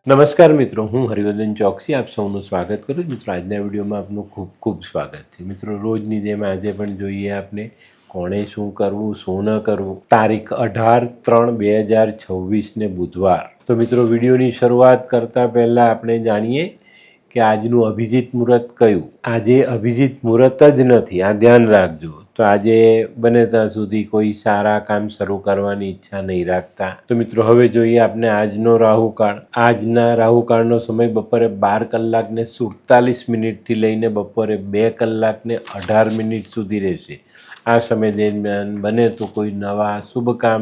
નમસ્કાર મિત્રો, હું હરિવર્ધન ચોકસી આપ સૌનું સ્વાગત કરું છું. મિત્રો, આજના વિડીયોમાં આપનું ખૂબ ખૂબ સ્વાગત છે. મિત્રો, રોજની જેમ આજે પણ જોઈએ આપને કોણે શું કરવું, શું ન કરવું. તારીખ 18/3/2026 ને બુધવાર. તો મિત્રો, વિડીયોની શરૂઆત કરતાં પહેલાં આપણે જાણીએ કે આજનું અભિજીત મુહૂર્ત કયું. આજે અભિજીત મુહૂર્ત જ નથી, આ ધ્યાન રાખજો. તો આજે બને ત્યાં સુધી કોઈ સારા કામ શરૂ કરવાની ઈચ્છા નહીં રાખતા. તો મિત્રો, હવે જોઈએ આપણે આજનો રાહુકાળ. આજના રાહુકાળનો સમય બપોરે 12:47 લઈને બપોરે 2:18 સુધી રહેશે. આ સમય દરમિયાન બને તો કોઈ નવા શુભ કામ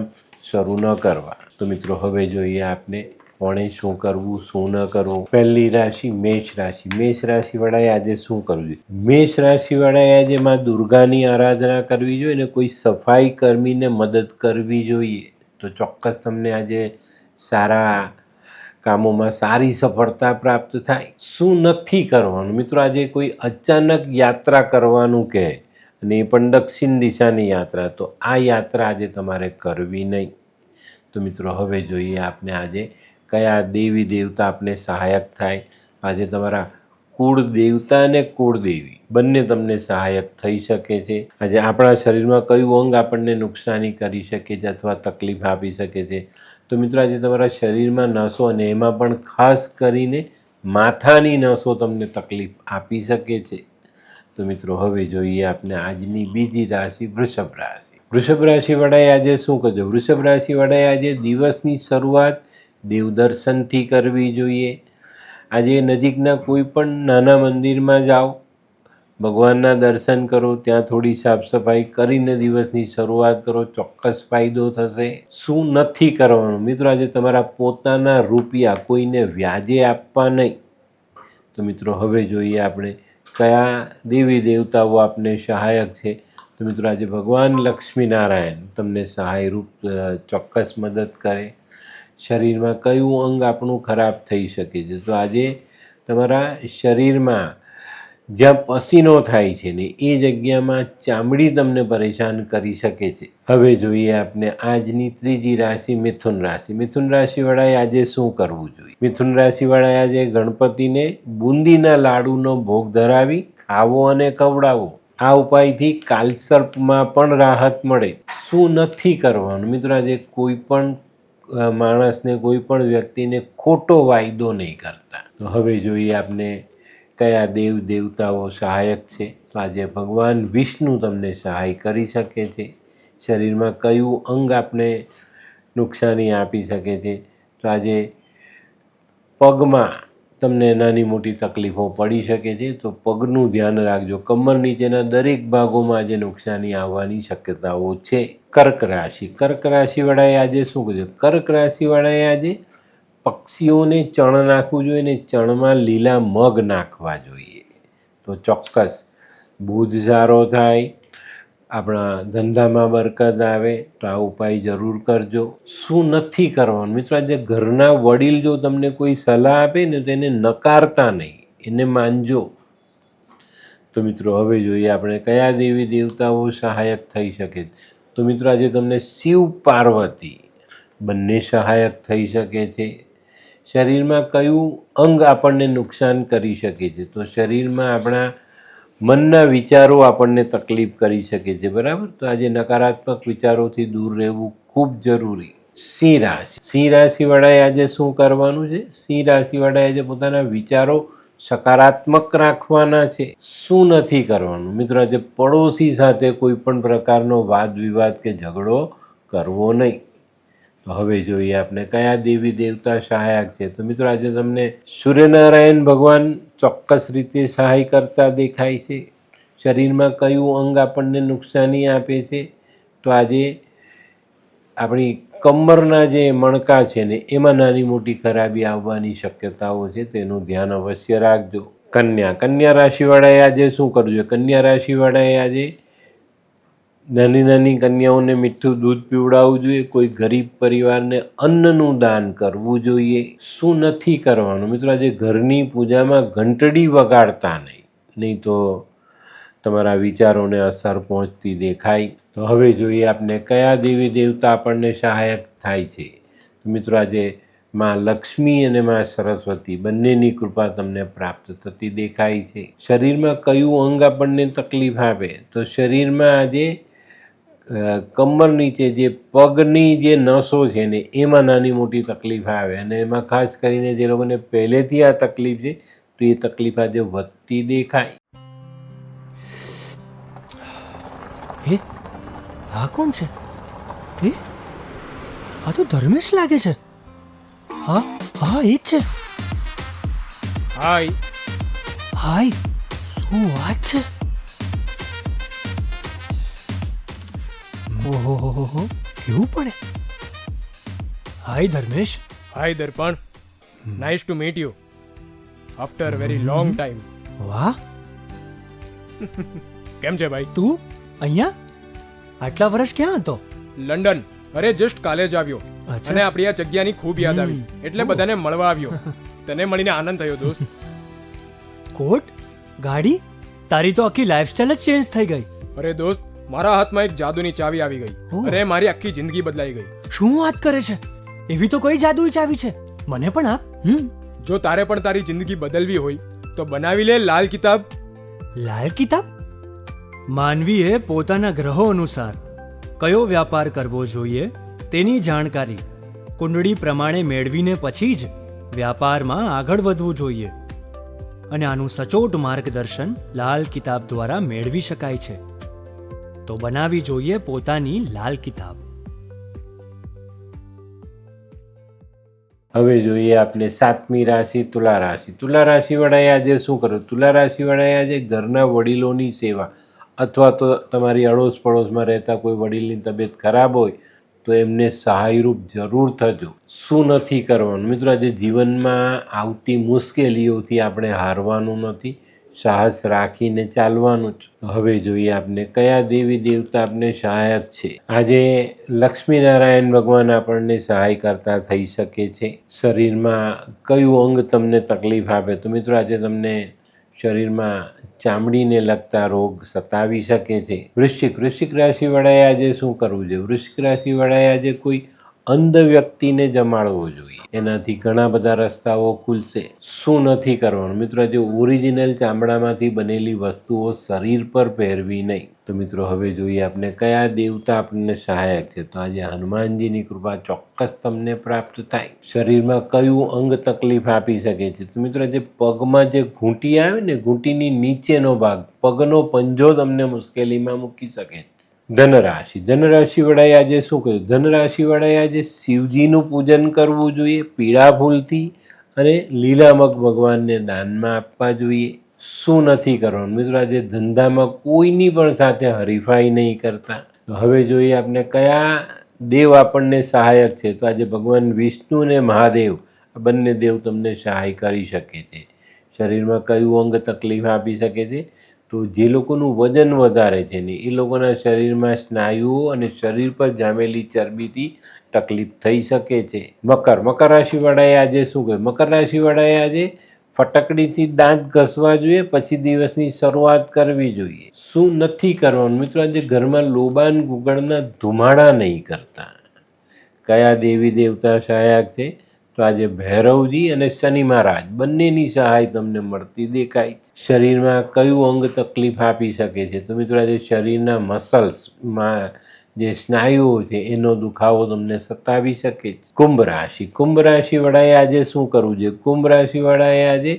શરૂ ન કરવા. તો મિત્રો, હવે જોઈએ આપણે કોણે શું કરવું, શું ન કરવું. પહેલી રાશિ મેષ રાશિ. મેષ રાશિવાળાએ આજે શું કરવું જોઈએ? મેષ રાશિવાળાએ આજે માં દુર્ગાની આરાધના કરવી જોઈએ ને કોઈ સફાઈ કર્મીને મદદ કરવી જોઈએ. તો ચોક્કસ તમને આજે સારા કામોમાં સારી સફળતા પ્રાપ્ત થાય. શું નથી કરવાનું? મિત્રો, આજે કોઈ અચાનક યાત્રા કરવાનું કહે અને એ પણ દક્ષિણ દિશાની યાત્રા, તો આ યાત્રા આજે તમારે કરવી નહીં. તો મિત્રો, હવે જોઈએ આપણે આજે કયા દેવી દેવતા આપને સહાયક થાય. આજે તમારા કુળ દેવતા અને કુળદેવી બંને તમને સહાયક થઈ શકે છે. આજે આપણા શરીરમાં કયું અંગ આપણને નુકસાની કરી શકે છે અથવા તકલીફ આપી શકે છે. તો મિત્રો, આજે તમારા શરીરમાં નસો અને એમાં પણ ખાસ કરીને માથાની નસો તમને તકલીફ આપી શકે છે. તો મિત્રો, હવે જોઈએ આપણે આજની બીજી રાશિ વૃષભ રાશિ. વૃષભ રાશિવાળાએ આજે શું કરજો? વૃષભ રાશિવાળાએ આજે દિવસની શરૂઆત દેવદર્શનથી કરવી જોઈએ. આજે નજીકના કોઈ પણ નાના મંદિરમાં જાઓ, ભગવાનના દર્શન કરો, ત્યાં થોડી સાફ સફાઈ કરીને દિવસની શરૂઆત કરો, ચોક્કસ ફાયદો થશે. શું નથી કરવાનું? મિત્રો, આજે તમારા પોતાના રૂપિયા કોઈને વ્યાજે આપવા નહીં. તો મિત્રો, હવે જોઈએ આપણે કયા દેવી દેવતાઓ આપને સહાયક છે. તો મિત્રો, આજે ભગવાન લક્ષ્મીનારાયણ તમને સહાયરૂપ ચોક્કસ મદદ કરે. શરીરમાં કયું અંગ આપણું ખરાબ થઈ શકે છે? તો આજે તમારા શરીરમાં જ્યાં પસીનો થાય છે ને એ જગ્યામાં ચામડી તમને પરેશાન કરી શકે છે. હવે જોઈએ આપણે આજની ત્રીજી રાશિ મિથુન રાશિ. મિથુન રાશિવાળાએ આજે શું કરવું જોઈએ? મિથુન રાશિવાળાએ આજે ગણપતિને બુંદીના લાડુનો ભોગ ધરાવી ખાવો અને ખવડાવો. આ ઉપાયથી કાલસર્પમાં પણ રાહત મળે. શું નથી કરવાનું? મિત્રો, આજે કોઈ પણ માણસને, કોઈ પણ વ્યક્તિને ખોટો વાયદો નહીં કરતા. તો હવે જોઈએ આપણે કયા દેવ દેવતાઓ સહાયક છે. તો આજે ભગવાન વિષ્ણુ તમને સહાય કરી શકે છે. શરીરમાં કયું અંગ આપણે નુકસાની આપી શકે છે? તો આજે પગમાં તમને નાની મોટી તકલીફો પડી શકે છે. તો પગનું ધ્યાન રાખજો. કમર નીચેના દરેક ભાગોમાં આજે નુકસાની આવવાની શક્યતાઓ છે. કર્ક રાશિ. કર્ક રાશિવાળાએ આજે શું કરવું? કર્ક રાશિવાળાએ આજે પક્ષીઓને ચણ નાખવું જોઈએ ને ચણમાં લીલા મગ નાખવા જોઈએ. તો ચોક્કસ બુધ સારો થાય, આપણા ધંધામાં બરકત આવે. તો આ ઉપાય જરૂર કરજો. શું નથી કરવાનું? મિત્રો, આજે ઘરના વડીલ જો તમને કોઈ સલાહ આપે ને તો એને નકારતા નહીં, એને માનજો. તો મિત્રો, હવે જોઈએ આપણે કયા દેવી દેવતાઓ સહાયક થઈ શકે. તો મિત્રો, આજે તમને શિવ પાર્વતી બંને સહાયક થઈ શકે છે. શરીરમાં કયું અંગ આપણને નુકસાન કરી શકે છે? તો શરીરમાં આપણા મનના વિચારો આપણને તકલીફ કરી શકે છે, બરાબર? તો આજે નકારાત્મક વિચારોથી દૂર રહેવું ખૂબ જરૂરી. સિંહ રાશિ. સિંહ રાશિવાળાએ આજે શું કરવાનું છે? સિંહ રાશિવાળાએ આજે પોતાના વિચારો સકારાત્મક રાખવાના છે. શું નથી કરવાનું? મિત્રો, આજે પડોશી સાથે કોઈ પણ પ્રકારનો વાદ વિવાદ કે ઝઘડો કરવો નહીં. તો હવે જોઈએ આપણે કયા દેવી દેવતા સહાયક છે. તો મિત્રો, આજે તમને સૂર્યનારાયણ ભગવાન ચોક્કસ રીતે સહાય કરતા દેખાય છે. શરીરમાં કયું અંગ આપણને નુકસાની આપે છે? તો આજે આપણી કમરના જે મણકા છે ને એમાં નાની મોટી ખરાબી આવવાની શક્યતાઓ છે. તેનું ધ્યાન અવશ્ય રાખજો. કન્યા. કન્યા રાશિવાળાએ આજે શું કરવું જોઈએ? કન્યા રાશિવાળાએ આજે નાની નાની કન્યાઓને મીઠું દૂધ પીવડાવવું જોઈએ. કોઈ ગરીબ પરિવારને અન્નનું દાન કરવું જોઈએ. શું નથી કરવાનું? મિત્રો, આજે ઘરની પૂજામાં ઘંટડી વગાડતા નહીં તો તમારા વિચારોને અસર પહોંચતી દેખાય. તો હવે જોઈએ આપણે કયા દેવી દેવતા આપણને સહાયક થાય છે. તો મિત્રો, આજે માં લક્ષ્મી અને માં સરસ્વતી બંનેની કૃપા તમને પ્રાપ્ત થતી દેખાય છે. શરીરમાં કયું અંગ આપણને તકલીફ આપે? તો શરીરમાં આજે કમર નીચે જે પગની જે નસો છે ને એમાં નાની મોટી તકલીફ આવે, અને એમાં ખાસ કરીને જે લોકોને પહેલેથી આ તકલીફ છે તો એ તકલીફ આજે વધતી દેખાય. આ કોણ છે? આ તો ધર્મેશ લાગે છે. હા હા, એ જ છે. હાય. શું વાત છે? ઓહો, કેવું પડે? Hi Dharmesh. Hi Darpan. Nice to meet you after very long time. વાહ, કેમ છે ભાઈ? તું અહીંયા આટલા વર્ષ ક્યાં હતો? લંડન. અરે જસ્ટ કાલે જ આવ્યો અચ્છા. અને આપણી આ જગ્યાની ખૂબ યાદ આવી એટલે બધાને મળવા આવ્યો. તને મળીને આનંદ થયો દોસ્ત. કોટ, ગાડી, તારી તો આખી લાઈફસ્ટાઈલ જ ચેન્જ થઈ ગઈ. અરે દોસ્ત, મારા હાથમાં એક જાદુની ચાવી આવી ગઈ ઓહ. અને મારી આખી જિંદગી બદલાઈ ગઈ. શું વાત કરે છે? એવી તો કઈ જાદુઈ ચાવી છે? મને પણ આપ. જો તારે પણ તારી જિંદગી બદલવી હોય તો બનાવી લે લાલ કિતાબ. લાલ કિતાબ? માનવીએ પોતાના ગ્રહો અનુસાર કયો વ્યાપાર કરવો જોઈએ તેની જાણકારી કુંડળી પ્રમાણે મેળવીને પછી જ વ્યાપારમાં આગળ વધવું જોઈએ, અને આનું સચોટ માર્ગદર્શન લાલ કિતાબ દ્વારા મેળવી શકાય છે. તો બનાવી જોઈએ પોતાની લાલ કિતાબ. હવે જોઈએ આપણે 7મી રાશિ તુલા રાશિ. તુલા રાશિવાળાએ આજે શું કરવું? તુલા રાશિવાળાએ આજે ઘરના વડીલોની સેવા અથવા તો તમારી અડોશ પડોશમાં રહેતા કોઈ વડીલની તબિયત ખરાબ હોય તો એમને સહાયરૂપ જરૂર થજો. શું નથી કરવાનું? મિત્રો, આજે જીવનમાં આવતી મુશ્કેલીઓથી આપણે હારવાનું નથી, સાહસ રાખીને ચાલવાનું જ. હવે જોઈએ આપણે કયા દેવી દેવતા આપને સહાયક છે. આજે લક્ષ્મીનારાયણ ભગવાન આપણને સહાય કરતા થઈ શકે છે. શરીરમાં કયું અંગ તમને તકલીફ આપે? તો મિત્રો, આજે તમને શરીરમાં ચામડીને લગતા રોગ સતાવી શકે છે. વૃશ્ચિક રાશિવાળાએ આજે શું કરવું જોઈએ? વૃશ્ચિક રાશિવાળાએ આજે કોઈ અંધ વ્યક્તિને જમાડવો જોઈએ, એનાથી ઘણા બધા રસ્તાઓ ખુલશે. શું નથી કરવાનું? મિત્રો, આજે ઓરિજિનલ ચામડામાંથી બનેલી વસ્તુઓ શરીર પર પહેરવી નહીં. તો મિત્રો, હવે જોઈએ આપણે કયા દેવતા આપણને સહાયક છે. તો આજે હનુમાનજીની કૃપા ચોક્કસ તમને પ્રાપ્ત થાય. શરીરમાં કયું અંગ તકલીફ આપી શકે છે? તો મિત્રો, જે પગમાં જે ઘૂંટી આવે ને, ઘૂંટીની નીચેનો ભાગ, પગનો પંજો તમને મુશ્કેલીમાં મૂકી શકે છે. ધનરાશિવાળાએ આજે શું કર્યું? ધનરાશિવાળાએ આજે શિવજીનું પૂજન કરવું જોઈએ પીળા ફૂલથી, અને લીલા મગ ભગવાનને દાનમાં આપવા જોઈએ. શું નથી કરવાનું? મિત્રો, આજે ધંધામાં કોઈની પણ સાથે હરીફાઈ નહીં કરતા. તો હવે જોઈએ આપણે કયા દેવ આપણને સહાયક છે. તો આજે ભગવાન વિષ્ણુ અને મહાદેવ, આ બંને દેવ તમને સહાય કરી શકે છે. શરીરમાં કયું અંગ તકલીફ આપી શકે છે? તો જે લોકોનું વજન વધારે છે ને એ લોકોના શરીરમાં સ્નાયુઓ અને શરીર પર જામેલી ચરબીથી તકલીફ થઈ શકે છે. મકર રાશિવાળાએ આજે શું કહ્યું? મકર રાશિવાળાએ આજે ફટકડીથી દાંત ઘસવા જોઈએ, પછી દિવસની શરૂઆત કરવી જોઈએ. શું નથી કરવાનું? મિત્રો, આજે ઘરમાં લોબાન ગુગળના ધુમાડા નહીં કરતા. કયા દેવી દેવતા સહાયક છે? તો આજે ભૈરવજી અને શનિ મહારાજ બંનેની સહાય તમને મળતી દેખાય. શરીરમાં કયું અંગ તકલીફ આપી શકે છે? તો મિત્રો, આજે શરીરના મસલ્સમાં જે સ્નાયુઓ છે એનો દુખાવો તમને સતાવી શકે છે. કુંભ રાશિવાળાએ આજે શું કરવું જોઈએ? કુંભ રાશિવાળાએ આજે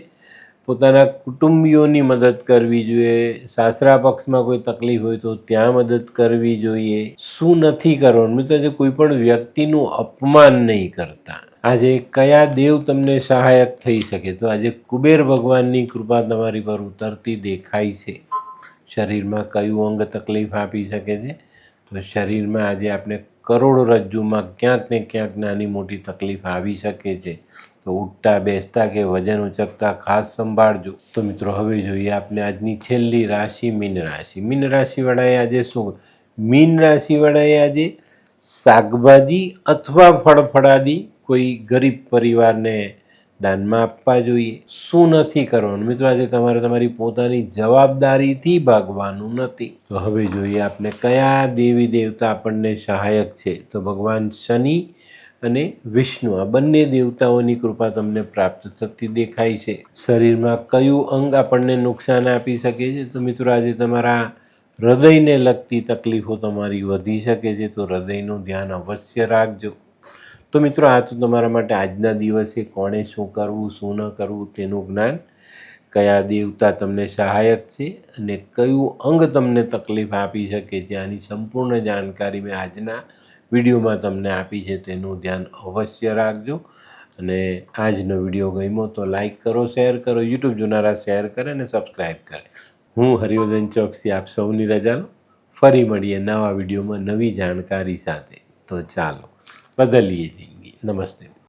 પોતાના કુટુંબીઓની મદદ કરવી જોઈએ. સાસરા પક્ષમાં કોઈ તકલીફ હોય તો ત્યાં મદદ કરવી જોઈએ. શું નથી કરવાનું? મિત્રો, આજે કોઈ પણ વ્યક્તિનું અપમાન નહીં કરતા. આજે કયા દેવ તમને સહાયક થઈ શકે? તો આજે કુબેર ભગવાનની કૃપા તમારી પર ઉતરતી દેખાય છે. શરીરમાં કયું અંગ તકલીફ આપી શકે છે? તો શરીરમાં આજે આપણે કરોડરજ્જુમાં ક્યાંક ને ક્યાંક નાની મોટી તકલીફ આવી શકે છે. તો ઉઠતા બેસતા કે વજન ઉચકતા ખાસ સંભાળજો. તો મિત્રો, હવે જોઈએ આપણે આજની છેલ્લી રાશિ મીન રાશિવાળાએ આજે શું? મીન રાશિવાળાએ આજે શાકભાજી અથવા ફળફળાદી કોઈ ગરીબ પરિવારને દાનમાં આપવા જોઈએ. શું નથી કરવાનું? મિત્રો, આજે તમારે તમારી પોતાની જવાબદારીથી ભાગવાનું નથી. તો હવે જોઈએ આપણે કયા દેવી દેવતા આપણને સહાયક છે. તો ભગવાન શનિ અને વિષ્ણુ આ બંને દેવતાઓની કૃપા તમને પ્રાપ્ત થતી દેખાય છે. શરીરમાં કયું અંગ આપણને નુકસાન આપી શકે છે? તો મિત્રો આજે તમારા હૃદયને લગતી તકલીફો તમારી વધી શકે છે, તો હૃદયનું ધ્યાન અવશ્ય રાખજો. તો મિત્રો આ તો તમારા માટે આજના દિવસે કોણે શું કરવું શું ન કરવું તેનું જ્ઞાન, કયા દેવતા તમને સહાયક છે અને કયું અંગ તમને તકલીફ આપી શકે છે, આની સંપૂર્ણ જાણકારી મેં આજના વિડીયોમાં તમને આપી છે. તેનું ધ્યાન અવશ્ય રાખજો. અને આજનો વિડીયો ગમ્યો તો લાઈક કરો, શેર કરો, યુટ્યુબ જોનારા શેર કરે અને સબસ્ક્રાઈબ કરે. હું હરિવર્ધન ચોકસી આપ સૌની રજા લઉં. ફરી મળીએ નવા વિડીયોમાં નવી જાણકારી સાથે. તો ચાલો બદલીએ જિંદગી. નમસ્તે.